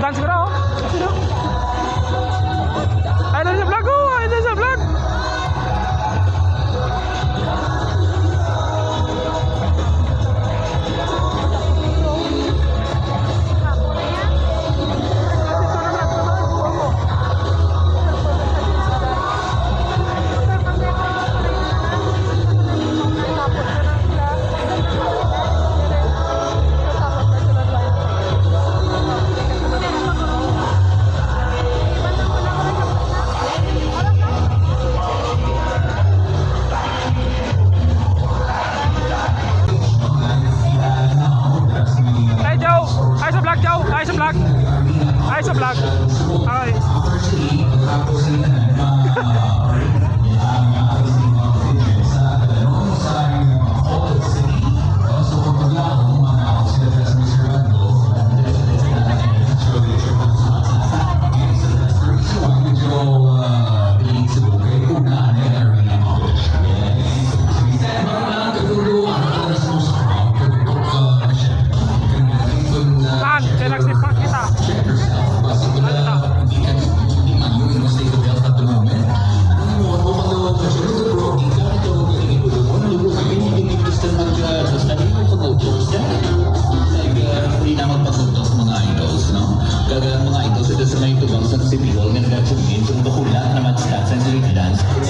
Dance ko na, oh. Ay, dance sa vlog, oh. Ay, dance sa vlog. Ay sa vlog. Ay sa vlog. Ay.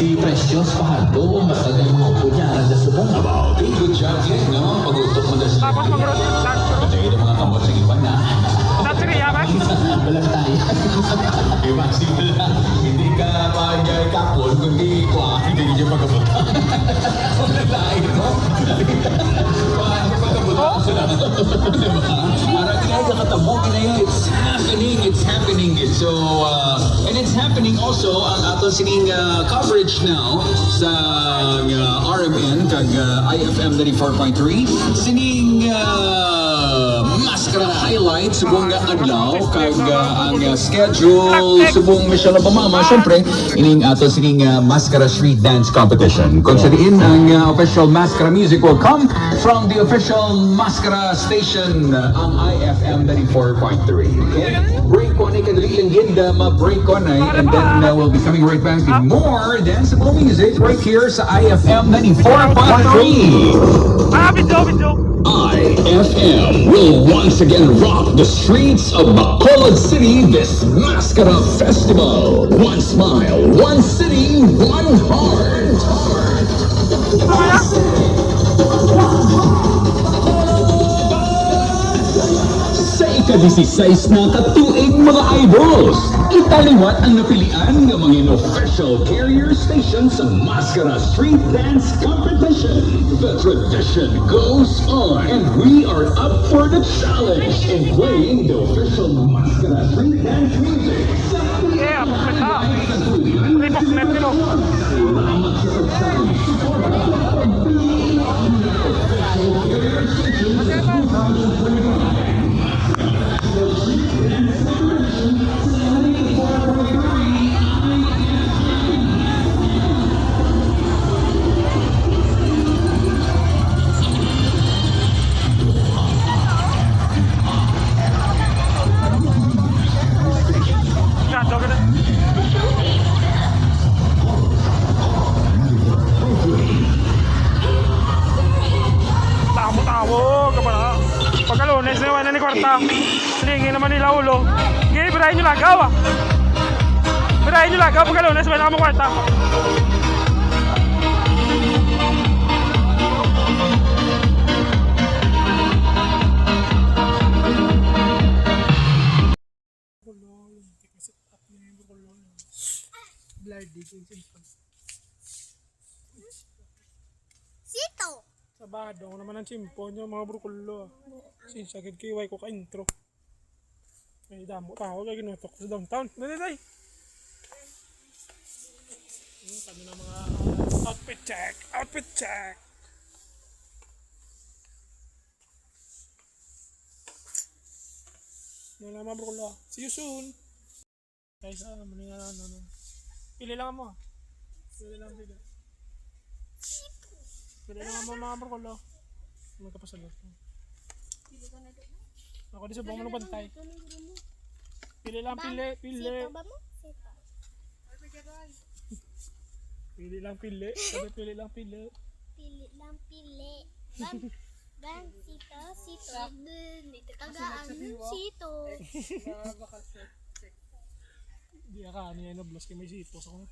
Si Precious Pahaldo, matagal mo po niya na sa subong. About it, good job yan, no? Pag-utok mo na siya. Tapos mag-rotate dance. Patay na mga kamot sa iban na. Dance ka yaman? Balang tayo. Imagine lang, hindi ka kapon, kundi hindi niya pagkabot. Wala tayo, no? Paano pagkabutan ko sila? Diba? Parang kaya nakatabok na yun. It's happening. So, and it's happening also ang ato sining coverage now sa RMN kag IFM 94.3 sining Maskara highlight subong adlaw kag ang schedule subong Michelle Obama syempre ining ato sining Maskara Street Dance Competition. Kung sa diin ang official Maskara music will come from the official Maskara station ang IFM 94.3. Break on ay kadali lang yun ma-break on ay and then we'll be coming right back with more danceable music right here sa IFM 94.3. IFM will once again rock the streets of Bacolod City this Maskara Festival. One smile, one city, one heart. Sa ika-16 na katuig mga idols, italiwat ang napilian ng mga official carrier station sa Maskara Street Dance Competition. The tradition goes on, and we are up for the challenge in playing the official Maskara Street Dance music. Yeah, pagkita. Ribok net nilo. Tamo-tamo ka pala. Pagkalunes naman na ni Kwarta. Lingin naman nila ulo. Gini, birahin nyo lagaw ah. Birahin nyo lagaw pagkalunes naman na mo Kwarta. Sabado, ako naman ang simpo nyo mga brukulo. Sinsagad kiway ko ka-intro. May damo tao kaya ginutok sa downtown. Day! Kami na mga outfit check! Outfit check! Wala mga brukulo. See you soon! Guys, mali nga ano. Pili lang mo. Pili lang. Pili lang mo mga brukulo. Magkapasagot. Ako di subong mo ng bantay. Pili lang, pili. Sito ba mo? Sito. Pili lang, pili. Sabi pili lang, pili. Pili lang, pili. Bang, sito. Dito tagaan ng sito. Di ka, niya inoblos kay may sito sa kong.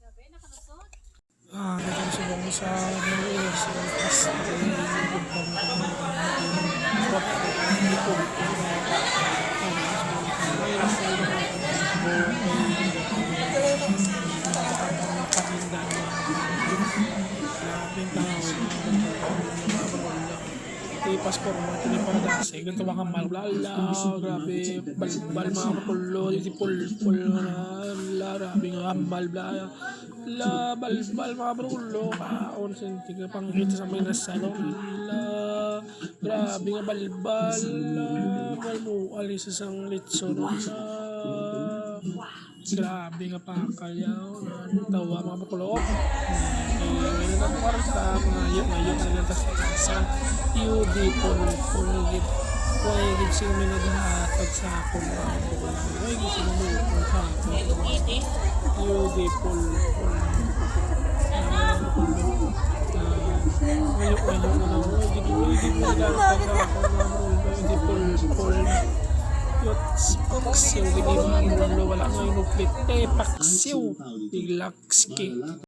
Grabe, nakatusot. Naging subong mo sa mga sa pasta. Paspor mo, ito yung paradise. Ganito ba kang malblala, grabe, balbal mga makulo, yung pul grabe nga malblala, balbal mga makulo, kaon sa tiga pang kita sa may nasalong, grabe nga balbal, malmo, alis isang litson, grabe nga pakalyaw, tawa mga makulo, ngayon ang kwarta, ngayon na lantas sa UD pulgit wayagid siya may naghahatag sa akong mga buwan wayagid siya mamukong sa akong UD pulgit ngayon na lang wayagid may naghahatag sa akong mga buwan UD pulgit paksiw, hindi mga buwan wala ngayon uplit paksiw biglakski